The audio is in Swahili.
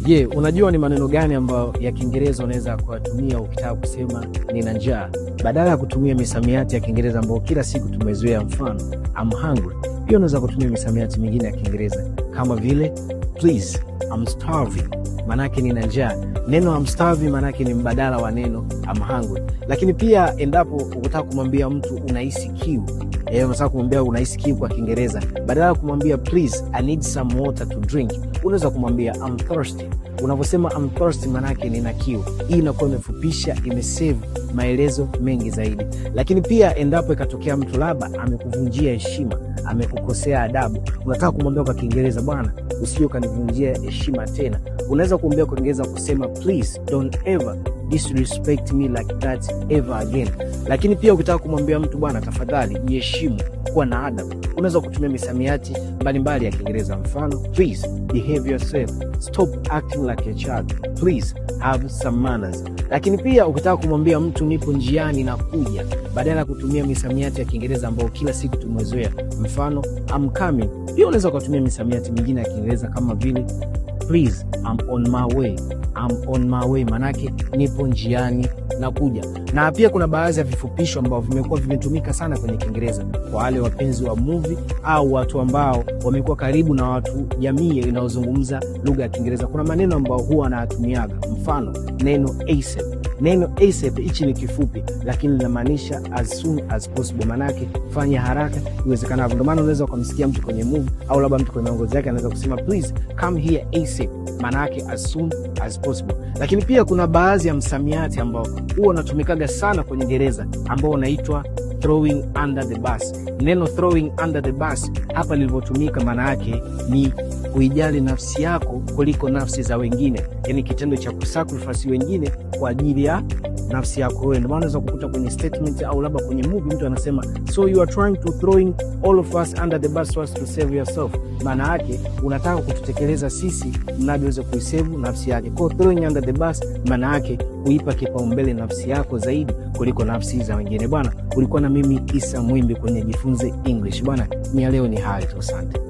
Unajua ni maneno gani ambayo ya Kiingereza unaweza kuyatumia ukitaka kusema nina njaa, badala ya kutumia misamiati ya Kiingereza ambayo kila siku tumezoea, mfano I'm hungry. Pia unaweza kutumia misamiati mingine ya Kiingereza kama vile please, I'm starving, manake nina njaa. Neno I'm starving manake ni mbadala wa neno I'm hungry. Lakini pia endapo unataka kumwambia mtu unahisi kiu, unataka kumwambia unahisi kiu kwa Kiingereza, badala ya kumwambia please I need some water to drink, unaweza kumwambia I'm thirsty. Unaposema I'm thirsty manake nina kiu. Hii inakuwa imefupisha, imesave maelezo mengi zaidi. Lakini pia endapo ikatokea mtu labda amekuvunjia heshima, amekukosea adabu, unataka kumwambia kwa Kiingereza, bwana usije kanivunjia heshima tena, unaweza kumwambia kwa Kiingereza kusema please don't ever disrespect me like that ever again. Lakini pia ukitaka kumwambia mtu bwana tafadhali jiheshimu, kuwa na adabu, unaweza kutumia misamiati mbalimbali ya Kiingereza, mfano please behave yourself, stop acting like a child, please have some manners. Lakini pia ukitaka kumwambia mtu nipo njiani na kuja, badala ya kutumia misamiati ya Kiingereza ambayo kila siku tumezoea, mfano I'm coming, pia unaweza kutumia misamiati mingine ya Kiingereza kama vile please I'm on my way, I'm on my way manake nipo njiani na kuja. Na pia kuna baadhi ya vifupisho ambao vimekuwa vimetumika sana kwenye Kiingereza kwa wale wapenzi wa movie au watu ambao wamekuwa karibu na watu jamii inayozungumza lugha ya Kiingereza. Kuna maneno ambao huwa anatumiaga, mfano neno ASAP. Neno ASAP hichi ni kifupi lakini linamaanisha as soon as possible, manake fanya haraka iwezekanavyo. Ndio maana unaweza kumsikia mtu kwenye movie au labda mtu kwenye ngozi yake anaweza kusema please come here ASAP, manake as soon as possible. Lakini pia kuna baadhi ya msamiati ambao huwa unatumikaga sana kwenye Kiingereza ambao unaitwa throwing under the bus. Neno throwing under the bus hapa lilivyotumika maana yake ni kuijali nafsi yako kuliko nafsi za wengine, yani kitendo cha kusacrifice wengine kwa ajili ya nafsi yako wewe. Ndio maana unaweza kukuta kwenye statement au labda kwenye movie mtu anasema so you are trying to throwing all of us under the bus so as to save yourself, maana yake unataka kututekeleza sisi mradi uweze kuisave nafsi yake. Kwa throwing under the bus maana yake kuipa kipaumbele nafsi yako zaidi kuliko nafsi za wengine. Bwana, ulikuwa na mimi Isa Mwimbi kwenye Jifunze English. Bwana, ni leo ni hayo tu, asante.